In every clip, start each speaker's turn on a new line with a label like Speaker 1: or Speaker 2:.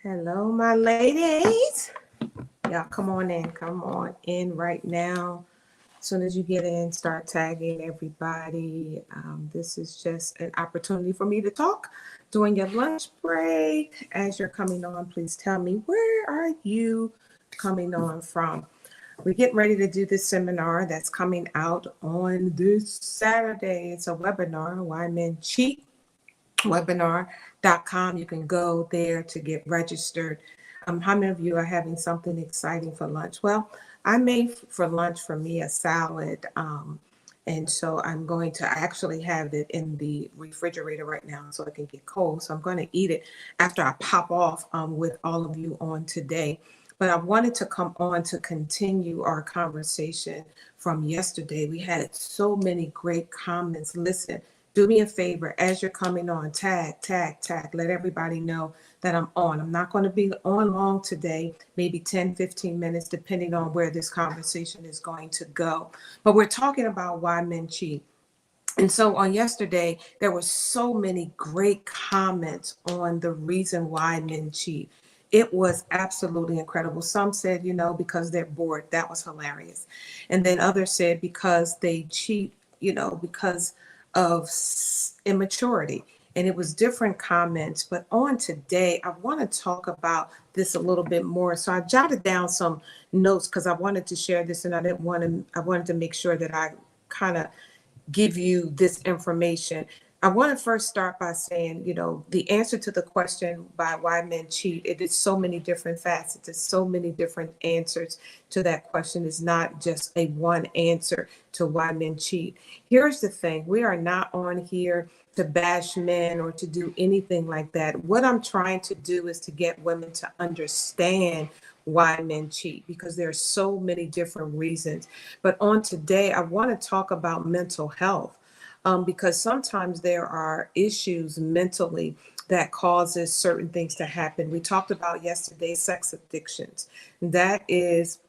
Speaker 1: Hello, my ladies. Y'all come on in right now. As soon as you get in, start tagging everybody. This is just an opportunity for me to talk during your lunch break. As you're coming on, please tell me, where are you coming on from? We're getting ready to do this seminar that's coming out on this Saturday. It's a webinar, Why Men Cheat webinar.com. You can go there to get registered. How many of you are having something exciting for lunch? Well, I made for lunch for me a salad. And so I'm going to actually have it in the refrigerator right now so it can get cold. So I'm going to eat it after I pop off with all of you on today. But I wanted to come on to continue our conversation from yesterday. We had so many great comments. Listen, do me a favor as you're coming on, tag, let everybody know that I'm on. I'm not going to be on long today, maybe 10, 15 minutes, depending on where this conversation is going to go. But we're talking about why men cheat. And so on yesterday, there were so many great comments on the reason why men cheat. It was absolutely incredible. Some said, because they're bored. That was hilarious. And then others said because they cheat, because of immaturity. And it was different comments. But on today, I want to talk about this a little bit more. So I jotted down some notes because I wanted to share this, and I wanted to make sure that I kind of give you this information. I want to first start by saying, the answer to the question by why men cheat, it is so many different facets. There's so many different answers to that question. It's not just a one answer to why men cheat. Here's the thing. We are not on here to bash men or to do anything like that. What I'm trying to do is to get women to understand why men cheat, because there are so many different reasons. But on today, I want to talk about mental health, because sometimes there are issues mentally that causes certain things to happen. We talked about yesterday sex addictions. That is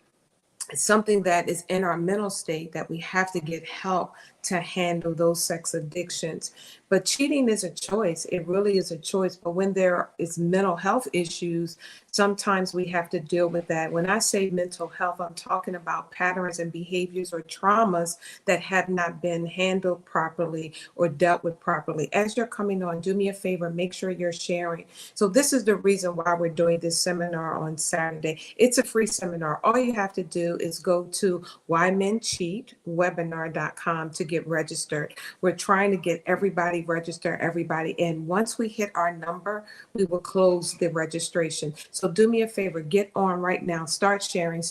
Speaker 1: something that is in our mental state that we have to get help to handle those sex addictions. But cheating is a choice. It really is a choice. But when there is mental health issues, sometimes we have to deal with that. When I say mental health, I'm talking about patterns and behaviors or traumas that have not been handled properly or dealt with properly. As you're coming on, do me a favor, make sure you're sharing. So this is the reason why we're doing this seminar on Saturday. It's a free seminar. All you have to do is go to whymencheatwebinar.com to get registered. We're trying to get everybody registered, everybody in. Once we hit our number, we will close the registration. So do me a favor, get on right now, start sharing.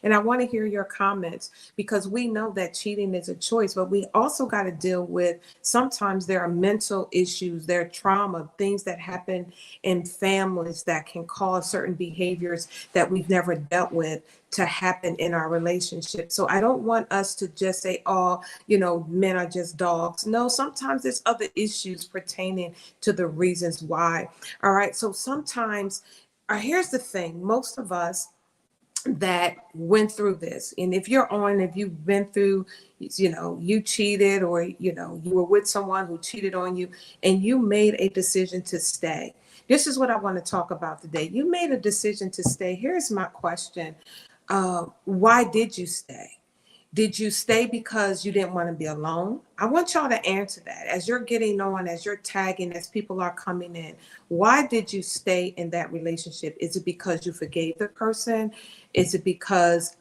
Speaker 1: And I want to hear your comments, because we know that cheating is a choice, but we also got to deal with, sometimes there are mental issues, there are trauma, things that happen in families that can cause certain behaviors that we've never dealt with to happen in our relationship. So I don't want us to just say, oh, men are just dogs. No, sometimes there's other issues pertaining to the reasons why. All right. So sometimes, here's the thing, most of us that went through this, and if you've been through, you cheated, or, you were with someone who cheated on you and you made a decision to stay. This is what I want to talk about today. You made a decision to stay. Here's my question. Why did you stay? Did you stay because you didn't want to be alone? I want y'all to answer that as you're getting on, as you're tagging, as people are coming in. Why did you stay in that relationship? Is it because you forgave the person? Is it because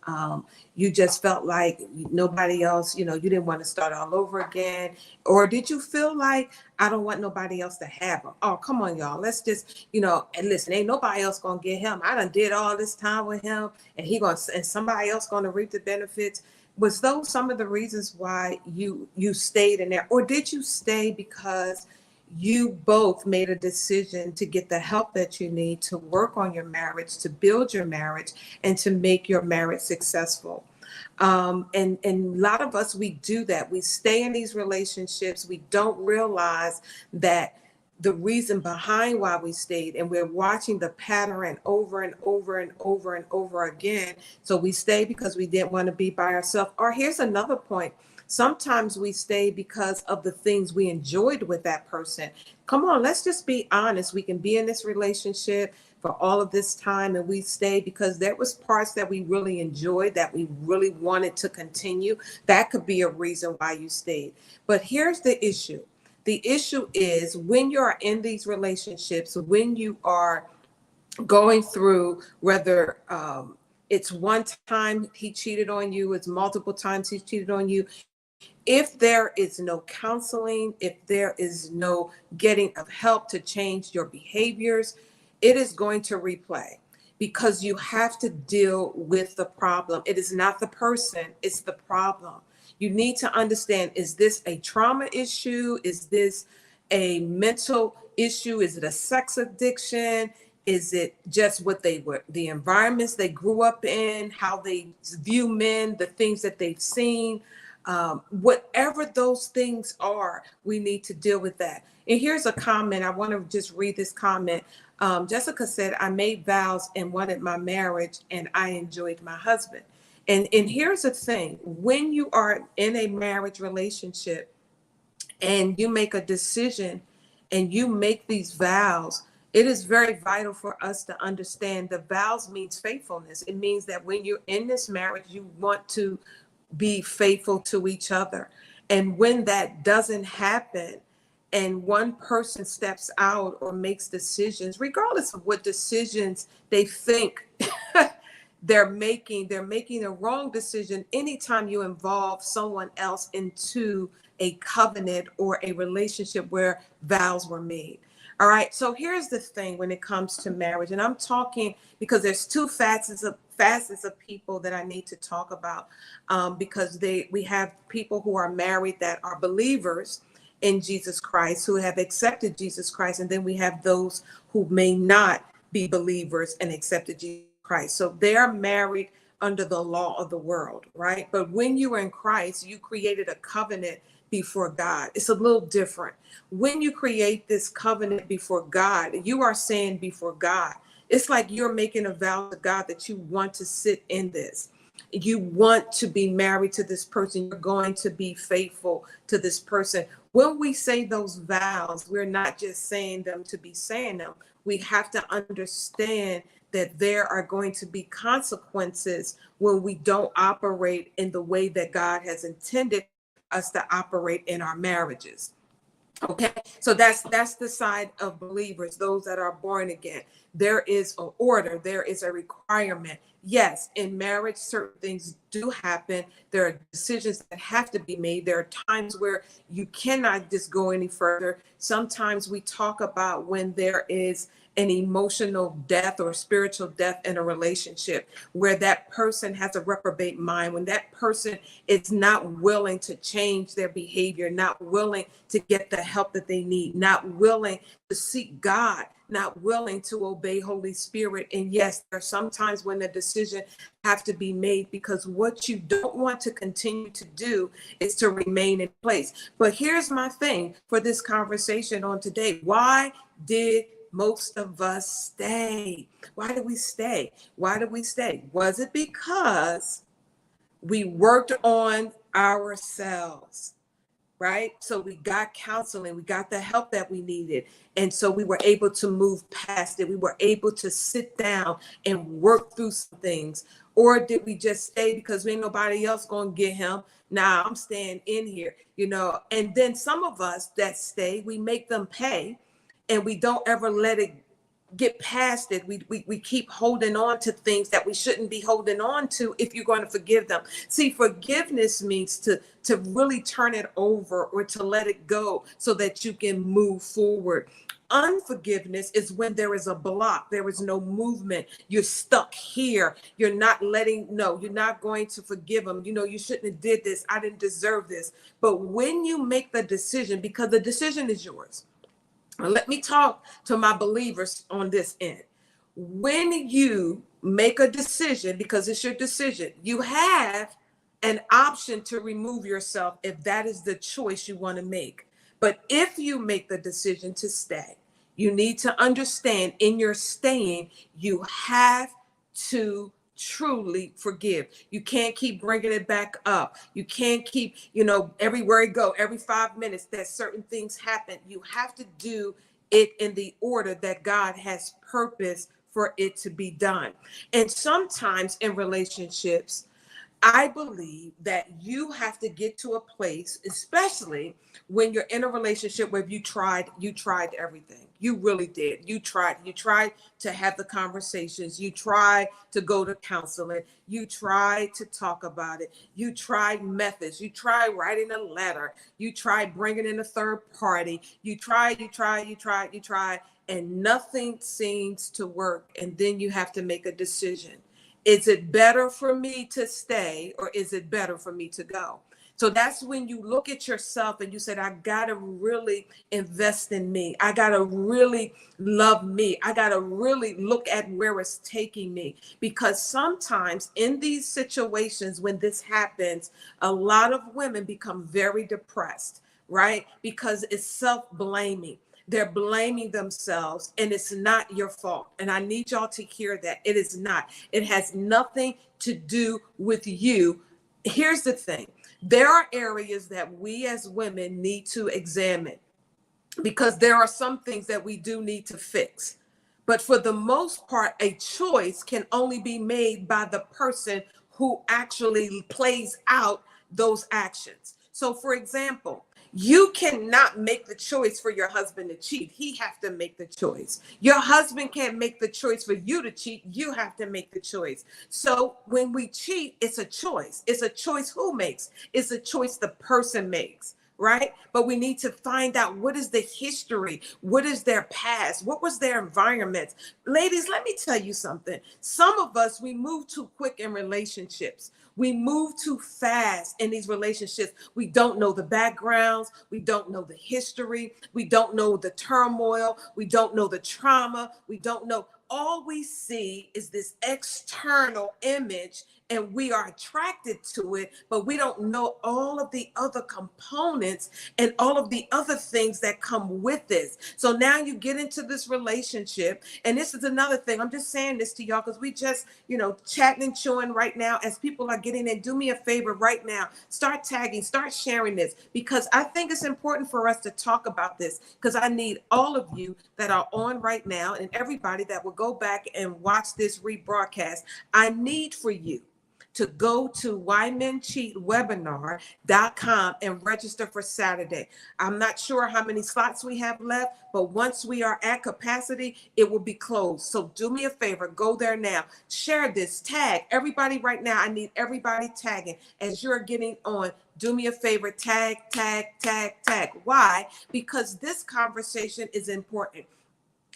Speaker 1: you just felt like nobody else, you didn't want to start all over again? Or did you feel like, I don't want nobody else to have him? Oh, come on, y'all. Let's just, and listen, ain't nobody else going to get him. I done did all this time with him, and somebody else going to reap the benefits. Was those some of the reasons why you stayed in there? Or did you stay because you both made a decision to get the help that you need to work on your marriage, to build your marriage, and to make your marriage successful? And a lot of us, we do that. We stay in these relationships. We don't realize that the reason behind why we stayed, and we're watching the pattern over and over and over and over again. So we stay because we didn't want to be by ourselves. Or here's another point. Sometimes we stay because of the things we enjoyed with that person. Come on, let's just be honest. We can be in this relationship for all of this time and we stayed because there was parts that we really enjoyed, that we really wanted to continue. That could be a reason why you stayed. But here's the issue. The issue is when you're in these relationships, when you are going through, whether it's one time he cheated on you, it's multiple times he cheated on you, if there is no counseling, if there is no getting of help to change your behaviors, it is going to replay because you have to deal with the problem. It is not the person, it's the problem. You need to understand, is this a trauma issue? Is this a mental issue? Is it a sex addiction? Is it just what they were, the environments they grew up in, how they view men, the things that they've seen? Whatever those things are, we need to deal with that. And here's a comment. I want to just read this comment. Jessica said, I made vows and wanted my marriage and I enjoyed my husband. And here's the thing. When you are in a marriage relationship and you make a decision and you make these vows, it is very vital for us to understand the vows means faithfulness. It means that when you're in this marriage, you want to be faithful to each other. And when that doesn't happen and one person steps out or makes decisions, regardless of what decisions they think they're making a wrong decision anytime you involve someone else into a covenant or a relationship where vows were made. All right. So here's the thing when it comes to marriage, and I'm talking because there's two facets of people that I need to talk about, because we have people who are married that are believers in Jesus Christ, who have accepted Jesus Christ, and then we have those who may not be believers and accepted Jesus Christ. So they're married under the law of the world, right? But when you are in Christ, you created a covenant before God. It's a little different. When you create this covenant before God, you are saying before God, it's like you're making a vow to God that you want to sit in this. You want to be married to this person. You're going to be faithful to this person. When we say those vows, we're not just saying them to be saying them. We have to understand that there are going to be consequences when we don't operate in the way that God has intended us to operate in our marriages. Okay, so that's the side of believers, those that are born again. There is an order, there is a requirement. Yes, in marriage, certain things do happen. There are decisions that have to be made. There are times where you cannot just go any further. Sometimes we talk about when there is an emotional death or spiritual death in a relationship where that person has a reprobate mind, when that person is not willing to change their behavior, not willing to get the help that they need, not willing to seek God, not willing to obey Holy Spirit. And yes, there are some times when the decision have to be made, because what you don't want to continue to do is to remain in place. But here's my thing for this conversation on today. Why did most of us stay? Why did we stay? Why did we stay? Was it because we worked on ourselves? Right? So we got counseling, we got the help that we needed. And so we were able to move past it. We were able to sit down and work through some things. Or did we just stay because ain't nobody else going to get him? Nah, I'm staying in here, And then some of us that stay, we make them pay and we don't ever let it get past it. We keep holding on to things that we shouldn't be holding on to if you're going to forgive them. See, forgiveness means to really turn it over or to let it go so that you can move forward. Unforgiveness is when there is a block, there is no movement. You're stuck here. You're not you're not going to forgive them. You shouldn't have did this. I didn't deserve this. But when you make the decision, because the decision is yours. Let me talk to my believers on this end. When you make a decision, because it's your decision, you have an option to remove yourself if that is the choice you want to make. But if you make the decision to stay, you need to understand in your staying, you have to truly forgive. You can't keep bringing it back up. You can't keep, everywhere you go, every 5 minutes that certain things happen. You have to do it in the order that God has purposed for it to be done. And sometimes in relationships, I believe that you have to get to a place, especially when you're in a relationship where you tried everything. You really did. You tried to have the conversations. You tried to go to counseling. You tried to talk about it. You tried methods. You tried writing a letter. You tried bringing in a third party. You tried, and nothing seems to work. And then you have to make a decision. Is it better for me to stay or is it better for me to go? So that's when you look at yourself and you said, I got to really invest in me. I got to really love me. I got to really look at where it's taking me. Because sometimes in these situations, when this happens, a lot of women become very depressed, right? Because it's self-blaming. They're blaming themselves, and it's not your fault. And I need y'all to hear that. It is not. It has nothing to do with you. Here's the thing. There are areas that we as women need to examine because there are some things that we do need to fix. But for the most part, a choice can only be made by the person who actually plays out those actions. So, for example, you cannot make the choice for your husband to cheat. He has to make the choice. Your husband can't make the choice for you to cheat. You have to make the choice. So when we cheat, it's a choice. It's a choice who makes. It's a choice the person makes, right? But we need to find out, what is the history? What is their past? What was their environment? Ladies, let me tell you something. Some of us, we move too quick in relationships. We move too fast in these relationships. We don't know the backgrounds. We don't know the history. We don't know the turmoil. We don't know the trauma. We don't know. All we see is this external image, and we are attracted to it, but we don't know all of the other components and all of the other things that come with this. So now you get into this relationship, and this is another thing. I'm just saying this to y'all because we just, chatting and chewing right now as people are getting in. Do me a favor right now. Start tagging, start sharing this, because I think it's important for us to talk about this, because I need all of you that are on right now and everybody that will go back and watch this rebroadcast. I need for you to go to whymencheatwebinar.com and register for Saturday. I'm not sure how many slots we have left, but once we are at capacity, it will be closed. So do me a favor, go there now. Share this, tag everybody right now. I need everybody tagging as you're getting on. Do me a favor, tag. Why? Because this conversation is important.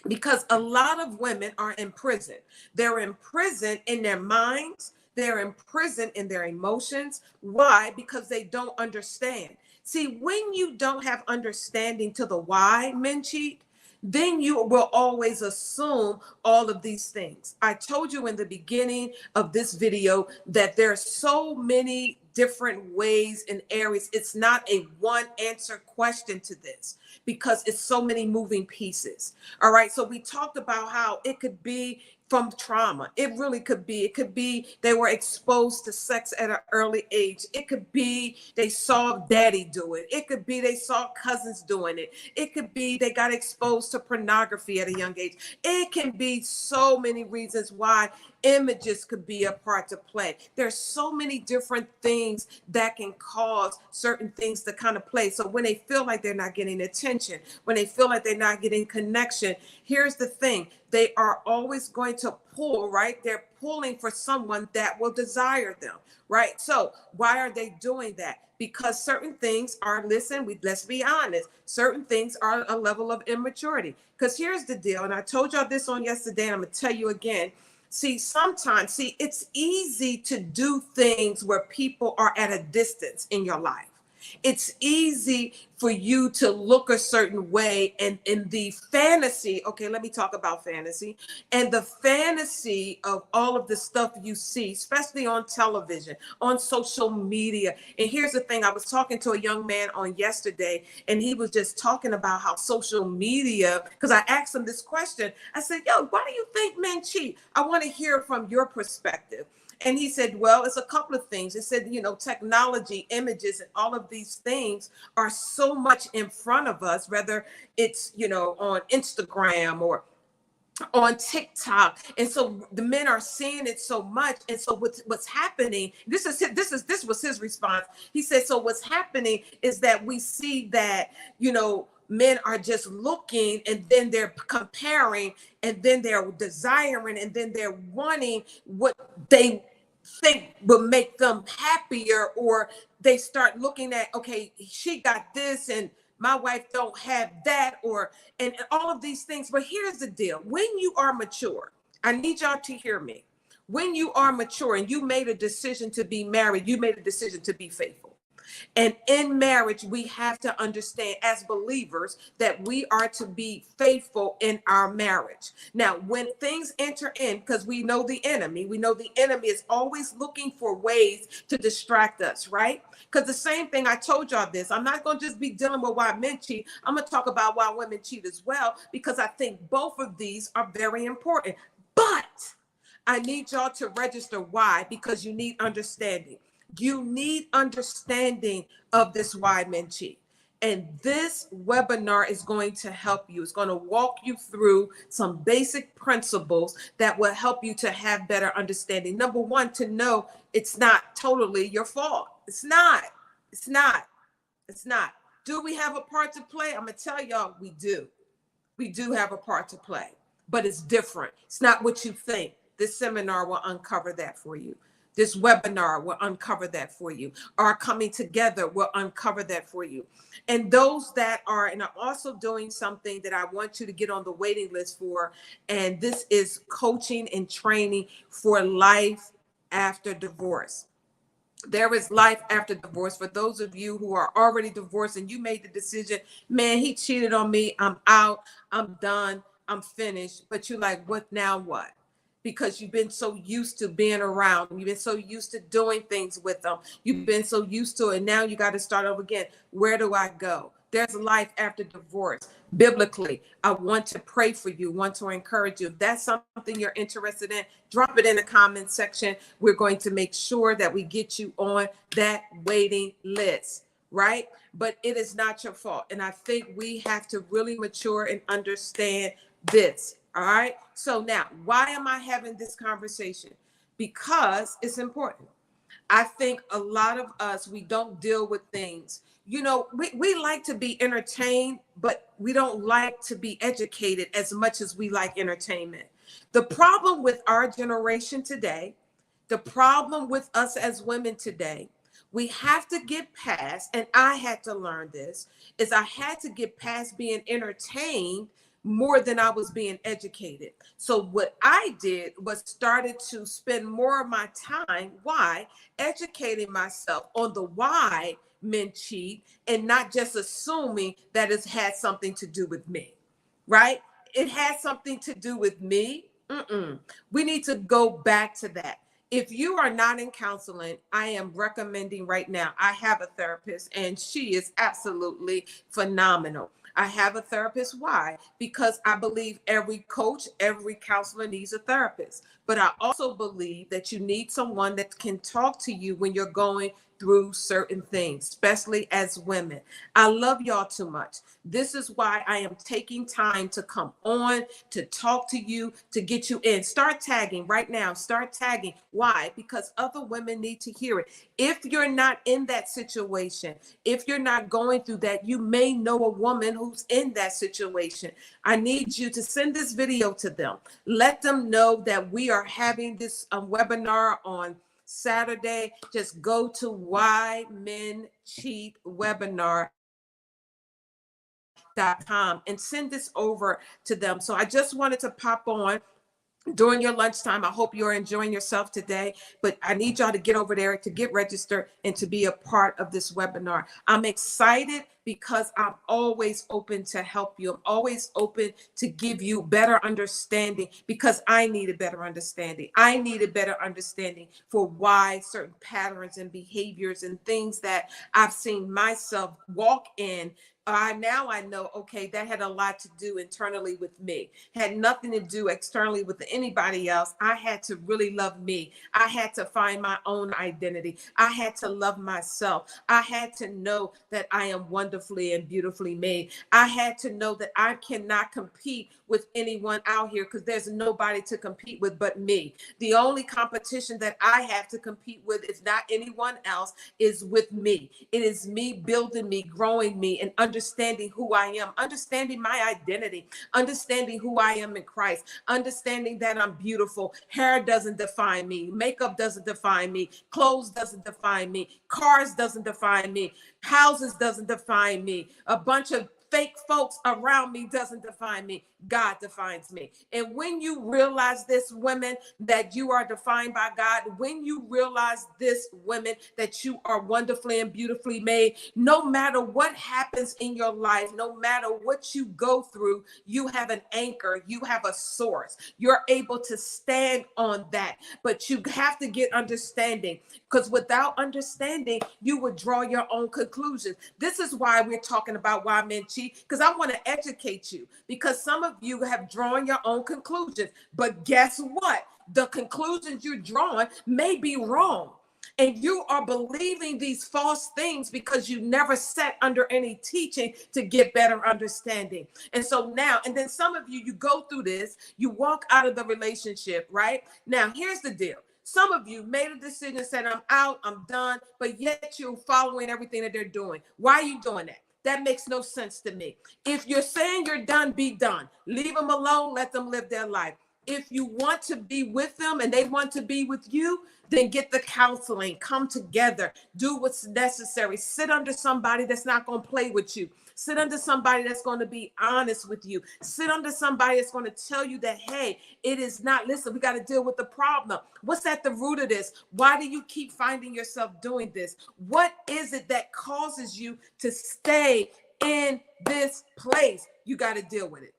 Speaker 1: Because a lot of women are in prison. They're in prison in their minds. They're in prison in their emotions. Why? Because they don't understand. See, when you don't have understanding to the why men cheat, then you will always assume all of these things. I told you in the beginning of this video that there are so many different ways and areas. It's not a one answer question to this because it's so many moving pieces. All right. So we talked about how it could be from trauma. It really could be. It could be they were exposed to sex at an early age. It could be they saw daddy do it. It could be they saw cousins doing it. It could be they got exposed to pornography at a young age. It can be so many reasons why. Images could be a part to play. There's so many different things that can cause certain things to kind of play. So when they feel like they're not getting attention, when they feel like they're not getting connection, here's the thing. They are always going to pull, right? They're pulling for someone that will desire them, right? So why are they doing that? Because certain things are, let's be honest, certain things are a level of immaturity. Because here's the deal, and I told y'all this on yesterday, and I'm going to tell you again. Sometimes it's easy to do things where people are at a distance in your life. It's easy for you to look a certain way, and in the fantasy, okay, let me talk about fantasy, and the fantasy of all of the stuff you see, especially on television, on social media. And here's the thing, I was talking to a young man on yesterday, and he was just talking about how social media, because I asked him this question, I said, yo, why do you think men cheat? I want to hear from your perspective. And he said, well, it's a couple of things. He said, technology, images, and all of these things are so much in front of us, whether it's, on Instagram or on TikTok, and so the men are seeing it so much. And so what's happening? This was his response. He said, "So what's happening is that we see that men are just looking, and then they're comparing, and then they're desiring, and then they're wanting what they think will make them happier, or they start looking at, okay, she got this and my wife don't have that, or and all of these things." But here's the deal: when you are mature, I need y'all to hear me. When you are mature and you made a decision to be married, you made a decision to be faithful. And in marriage, we have to understand as believers that we are to be faithful in our marriage. Now, when things enter in, because we know the enemy is always looking for ways to distract us, right? Because the same thing, I told y'all this, I'm not going to just be dealing with why men cheat. I'm going to talk about why women cheat as well, because I think both of these are very important. But I need y'all to register why, because you need understanding. You need understanding of this why men cheat. And this webinar is going to help you. It's going to walk you through some basic principles that will help you to have better understanding. Number one, to know it's not totally your fault. It's not. It's not. It's not. Do we have a part to play? I'm going to tell y'all we do. We do have a part to play, but it's different. It's not what you think. This seminar will uncover that for you. This webinar will uncover that for you. Our coming together will uncover that for you. And those that are, and I'm also doing something that I want you to get on the waiting list for, and this is coaching and training for life after divorce. There is life after divorce. For those of you who are already divorced and you made the decision, man, he cheated on me, I'm out, I'm done, I'm finished. But you're like, what now what? Because you've been so used to being around. You've been so used to doing things with them. You've been so used to it. And now you got to start over again. Where do I go? There's life after divorce. Biblically, I want to pray for you, want to encourage you. If that's something you're interested in, drop it in the comment section. We're going to make sure that we get you on that waiting list, right? But it is not your fault. And I think we have to really mature and understand this. All right. So now, why am I having this conversation? Because it's important. I think a lot of us, we don't deal with things. We like to be entertained, but we don't like to be educated as much as we like entertainment. The problem with our generation today, the problem with us as women today, we have to get past, and I had to learn this, is I had to get past being entertained more than I was being educated. So what I did was started to spend more of my time, why? Educating myself on the why men cheat, and not just assuming that it's had something to do with me, right? It has something to do with me. We need to go back to that. If you are not in counseling, I am recommending right now. I have a therapist and she is absolutely phenomenal. I have a therapist. Why? Because I believe every coach, every counselor needs a therapist. But I also believe that you need someone that can talk to you when you're going through certain things, especially as women. I love y'all too much. This is why I am taking time to come on, to talk to you, to get you in. Start tagging right now. Start tagging. Why? Because other women need to hear it. If you're not in that situation, if you're not going through that, you may know a woman who's in that situation. I need you to send this video to them. Let them know that we are having this webinar on Saturday. Just go to Why Men Cheat Webinar.com and send this over to them. So I just wanted to pop on during your lunchtime. I hope you're enjoying yourself today, but I need y'all to get over there to get registered and to be a part of this webinar. I'm excited because I'm always open to help you. I'm always open to give you better understanding, because I need a better understanding. I need a better understanding for why certain patterns and behaviors and things that I've seen myself walk in I know, okay, that had a lot to do internally with me, had nothing to do externally with anybody else. I had to really love me. I had to find my own identity. I had to love myself. I had to know that I am wonderfully and beautifully made. I had to know that I cannot compete with anyone out here because there's nobody to compete with but me. The only competition that I have to compete with is not anyone else, is with me. It is me building me, growing me, and understanding who I am, understanding my identity, understanding who I am in Christ, understanding that I'm beautiful. Hair doesn't define me. Makeup doesn't define me. Clothes doesn't define me. Cars doesn't define me. Houses doesn't define me. A bunch of fake folks around me doesn't define me. God defines me. And when you realize this, women, that you are defined by God, when you realize this, women, that you are wonderfully and beautifully made, no matter what happens in your life, no matter what you go through, you have an anchor, you have a source. You're able to stand on that. But you have to get understanding, because without understanding, you would draw your own conclusions. This is why we're talking about why men cheat, because I want to educate you, because some of you have drawn your own conclusions. But guess what? The conclusions you're drawing may be wrong. And you are believing these false things because you never sat under any teaching to get better understanding. And so now, and then some of you, you go through this, you walk out of the relationship, right? Now, here's the deal. Some of you made a decision, said, I'm out, I'm done, but yet you're following everything that they're doing. Why are you doing that? That makes no sense to me. If you're saying you're done, be done. Leave them alone, let them live their life. If you want to be with them and they want to be with you, then get the counseling, come together, do what's necessary. Sit under somebody that's not going to play with you. Sit under somebody that's going to be honest with you. Sit under somebody that's going to tell you that, hey, it is not, listen, we got to deal with the problem. What's at the root of this? Why do you keep finding yourself doing this? What is it that causes you to stay in this place? You got to deal with it.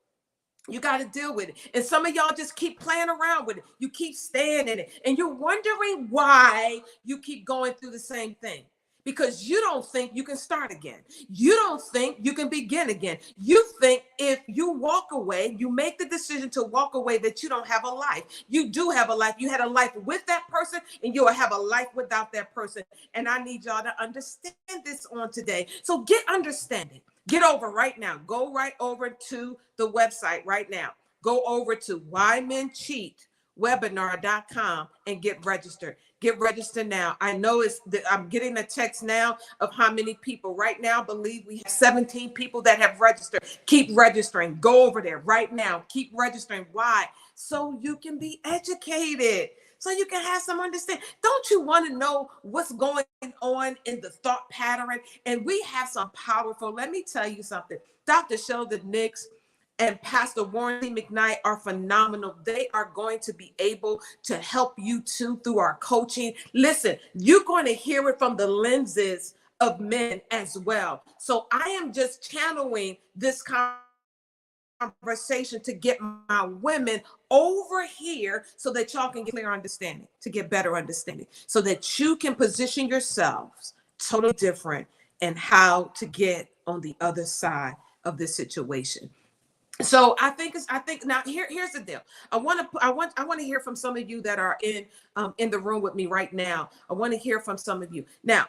Speaker 1: You got to deal with it. And some of y'all just keep playing around with it. You keep staying in it. And you're wondering why you keep going through the same thing. Because you don't think you can start again. You don't think you can begin again. You think if you walk away, you make the decision to walk away, that you don't have a life. You do have a life. You had a life with that person, and you will have a life without that person. And I need y'all to understand this on today. So get understanding. Get over right now. Go right over to the website right now. Go over to whymencheatwebinar.com and get registered. Get registered now. I know I'm getting a text now of how many people right now. I believe we have 17 people that have registered. Keep registering. Go over there right now. Keep registering. Why? So you can be educated. So you can have some understanding. Don't you want to know what's going on in the thought pattern? And we have some powerful, let me tell you something. Dr. Sheldon Nix and Pastor Warren C. McKnight are phenomenal. They are going to be able to help you too through our coaching. Listen, you're going to hear it from the lenses of men as well. So I am just channeling this conversation to get my women over here so that y'all can get clear understanding, to get better understanding, so that you can position yourselves totally different and how to get on the other side of this situation. So I think now here's the deal. I want to hear from some of you that are in the room with me right now. I want to hear from some of you. Now,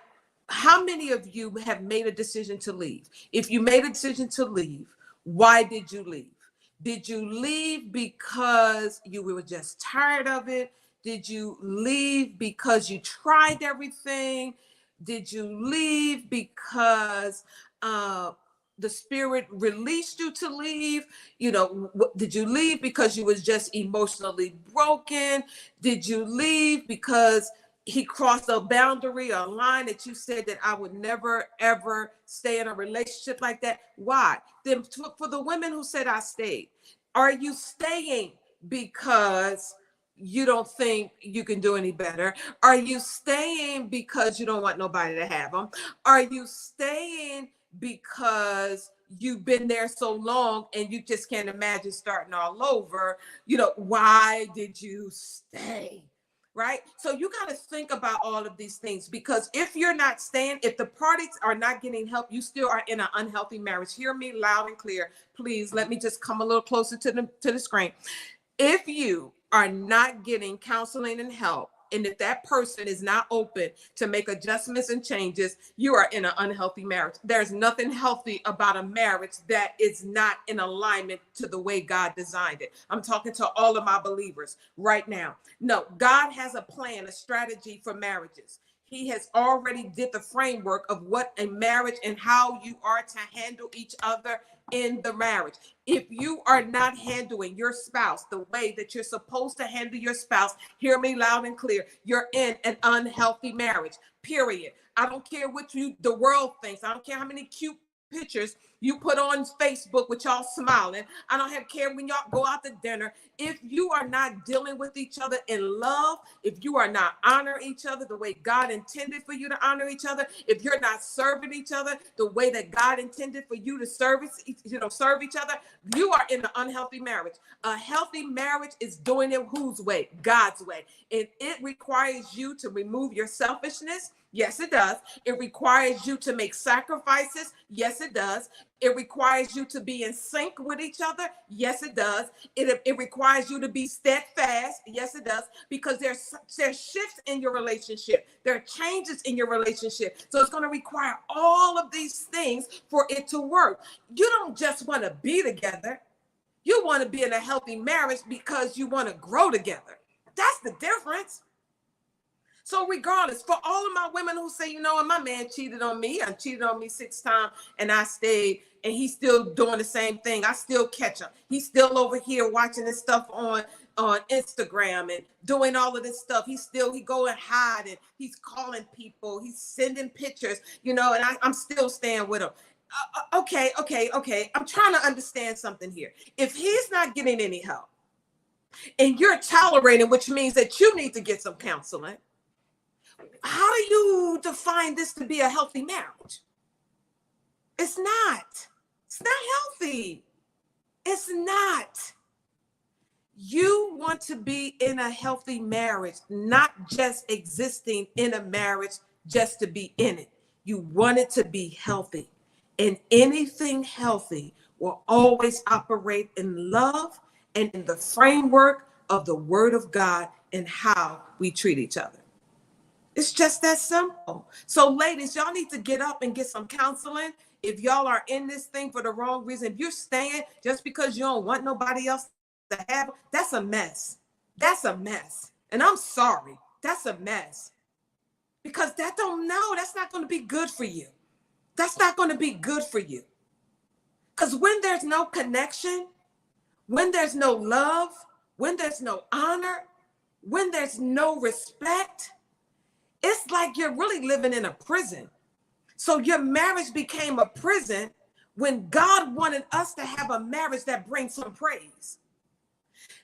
Speaker 1: how many of you have made a decision to leave? If you made a decision to leave, why did you leave? Did you leave because you were just tired of it? Did you leave because you tried everything? Did you leave because the Spirit released you to leave? You know, did you leave because you was just emotionally broken? Did you leave because he crossed a boundary or a line that you said that I would never, ever stay in a relationship like that? Why? Then for the women who said I stayed, are you staying because you don't think you can do any better? Are you staying because you don't want nobody to have them? Are you staying because you've been there so long and you just can't imagine starting all over? You know, why did you stay? right? So you got to think about all of these things, because if you're not staying, if the parties are not getting help, you still are in an unhealthy marriage. Hear me loud and clear. Please let me just come a little closer to the screen. If you are not getting counseling and help, and if that person is not open to make adjustments and changes, you are in an unhealthy marriage. There's nothing healthy about a marriage that is not in alignment to the way God designed it. I'm talking to all of my believers right now. No, God has a plan, a strategy for marriages. He has already did the framework of what a marriage and how you are to handle each other in the marriage. If you are not handling your spouse the way that you're supposed to handle your spouse, hear me loud and clear, you're in an unhealthy marriage, period. I don't care what the world thinks. I don't care how many cute pictures you put on Facebook with y'all smiling. I don't care when y'all go out to dinner. If you are not dealing with each other in love, if you are not honoring each other the way God intended for you to honor each other, if you're not serving each other the way that God intended for you to serve each other, you are in an unhealthy marriage. A healthy marriage is doing it whose way? God's way. And it requires you to remove your selfishness. Yes, it does. It requires you to make sacrifices. Yes, it does. It requires you to be in sync with each other. Yes, it does. It requires you to be steadfast. Yes, it does. Because there's shifts in your relationship. There are changes in your relationship. So it's going to require all of these things for it to work. You don't just want to be together. You want to be in a healthy marriage because you want to grow together. That's the difference. So regardless, for all of my women who say, my man cheated on me, and cheated on me 6 times, and I stayed, and he's still doing the same thing. I still catch him. He's still over here watching this stuff on Instagram and doing all of this stuff. He go and hide, and he's calling people. He's sending pictures, and I'm still staying with him. Okay. I'm trying to understand something here. If he's not getting any help and you're tolerating, which means that you need to get some counseling, how do you define this to be a healthy marriage? It's not. It's not healthy. It's not. You want to be in a healthy marriage, not just existing in a marriage just to be in it. You want it to be healthy. And anything healthy will always operate in love and in the framework of the Word of God and how we treat each other. It's just that simple. So ladies, y'all need to get up and get some counseling. If y'all are in this thing for the wrong reason, if you're staying just because you don't want nobody else to have, that's a mess. That's a mess. And I'm sorry, that's a mess. Because that's not going to be good for you. That's not going to be good for you. Because when there's no connection, when there's no love, when there's no honor, when there's no respect, it's like you're really living in a prison. So your marriage became a prison when God wanted us to have a marriage that brings some praise.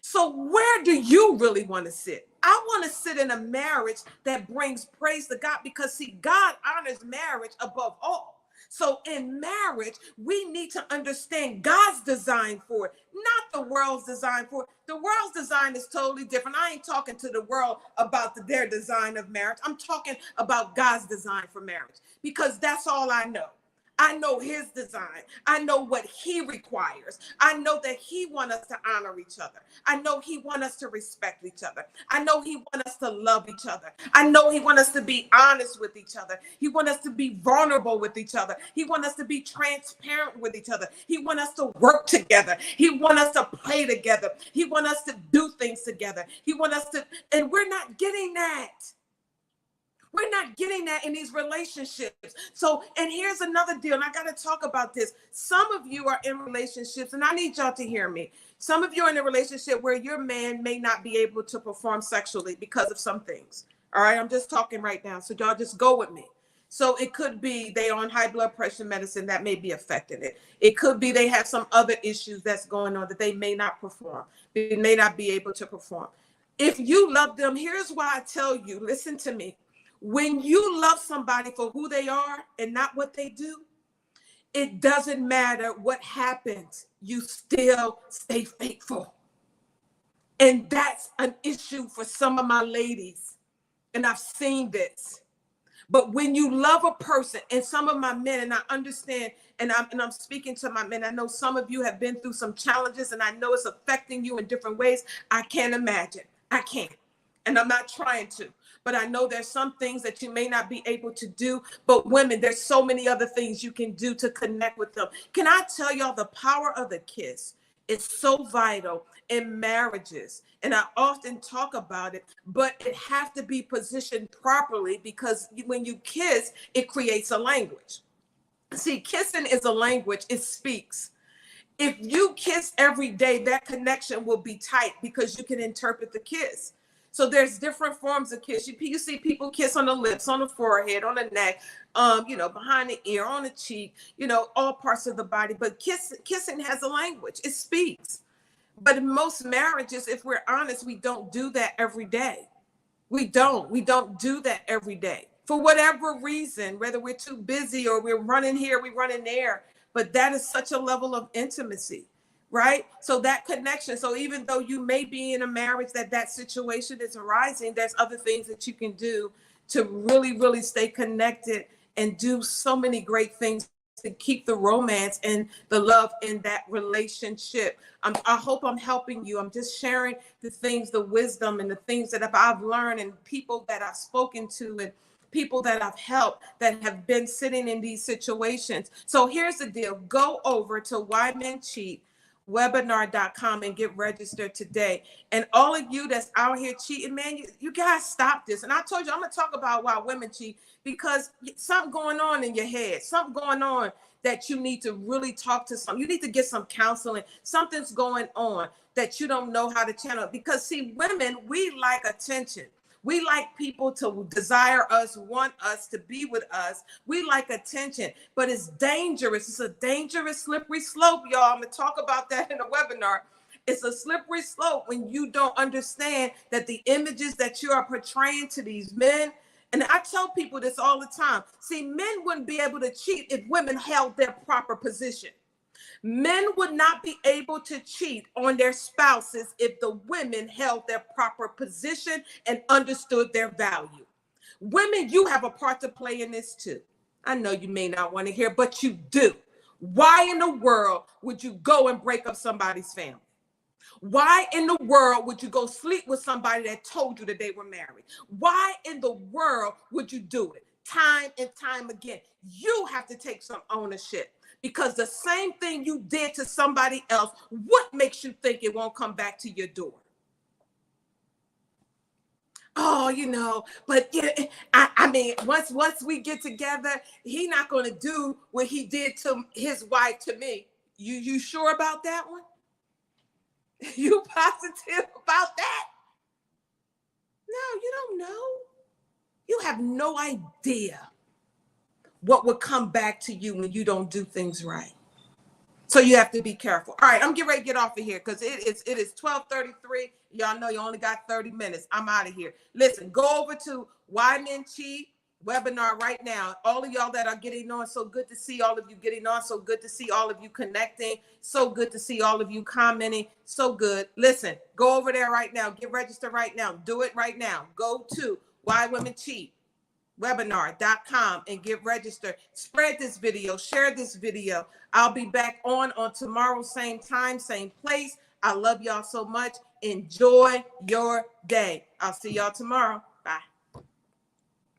Speaker 1: So where do you really want to sit? I want to sit in a marriage that brings praise to God, because see, God honors marriage above all. So in marriage, we need to understand God's design for it, not the world's design for it. The world's design is totally different. I ain't talking to the world about their design of marriage. I'm talking about God's design for marriage, because that's all I know. I know his design. I know what he requires. I know that he wants us to honor each other. I know he wants us to respect each other. I know he wants us to love each other. I know he wants us to be honest with each other. He wants us to be vulnerable with each other. He wants us to be transparent with each other. He wants us to work together. He wants us to play together. He wants us to do things together. He wants us to, and we're not getting that. We're not getting that in these relationships. So, and here's another deal, and I got to talk about this. Some of you are in relationships, and I need y'all to hear me. Some of you are in a relationship where your man may not be able to perform sexually because of some things. All right, I'm just talking right now, so y'all just go with me. So it could be they on high blood pressure medicine that may be affecting it. It could be they have some other issues that's going on that they may not perform. They may not be able to perform. If you love them, here's why I tell you, listen to me. When you love somebody for who they are and not what they do, it doesn't matter what happens. You still stay faithful. And that's an issue for some of my ladies. And I've seen this. But when you love a person, and some of my men, and I understand, and I'm speaking to my men, I know some of you have been through some challenges, and I know it's affecting you in different ways. I can't imagine. I can't. And I'm not trying to. But I know there's some things that you may not be able to do. But women, there's so many other things you can do to connect with them. Can I tell y'all the power of the kiss is so vital in marriages? And I often talk about it, but it has to be positioned properly, because when you kiss, it creates a language. See, kissing is a language, it speaks. If you kiss every day, that connection will be tight because you can interpret the kiss. So there's different forms of kiss. You see people kiss on the lips, on the forehead, on the neck, behind the ear, on the cheek, all parts of the body. But kissing has a language. It speaks. But in most marriages, if we're honest, we don't do that every day. We don't do that every day for whatever reason, whether we're too busy or we're running here, we're running there. But that is such a level of intimacy, right? So that connection. So even though you may be in a marriage that situation is arising, there's other things that you can do to really, really stay connected and do so many great things to keep the romance and the love in that relationship. I hope I'm helping you. I'm just sharing the things, the wisdom and the things that I've learned, and people that I've spoken to, and people that I've helped that have been sitting in these situations. So here's the deal. Go over to Why Men Cheat webinar.com and get registered today. And all of you that's out here cheating, man, you guys stop this. And I told you, I'm going to talk about why women cheat, because something going on in your head, something going on that you need to really talk to you need to get some counseling. Something's going on that you don't know how to channel. Because see, women, we like attention. We like people to desire us, want us, to be with us. We like attention, but it's dangerous. It's a dangerous, slippery slope, y'all. I'm going to talk about that in a webinar. It's a slippery slope when you don't understand that the images that you are portraying to these men. And I tell people this all the time. See, men wouldn't be able to cheat if women held their proper position. Men would not be able to cheat on their spouses if the women held their proper position and understood their value. Women, you have a part to play in this too. I know you may not want to hear, but you do. Why in the world would you go and break up somebody's family? Why in the world would you go sleep with somebody that told you that they were married? Why in the world would you do it? Time and time again. You have to take some ownership. Because the same thing you did to somebody else, what makes you think it won't come back to your door? Oh, but yeah, I mean, once we get together, he's not going to do what he did to his wife to me. You sure about that one? You positive about that? No, you don't know. You have no idea what would come back to you when you don't do things right. So you have to be careful. All right, I'm getting ready to get off of here because it is 12:33. Y'all know you only got 30 minutes. I'm out of here. Listen, go over to Why Men Cheat webinar right now. All of y'all that are getting on, so good to see all of you getting on. So good to see all of you connecting. So good to see all of you commenting. So good. Listen, go over there right now. Get registered right now. Do it right now. Go to Why Women Cheat webinar.com and get registered. Spread this video, share this video. I'll be back on tomorrow, same time, same place. I love y'all so much. Enjoy your day. I'll see y'all tomorrow.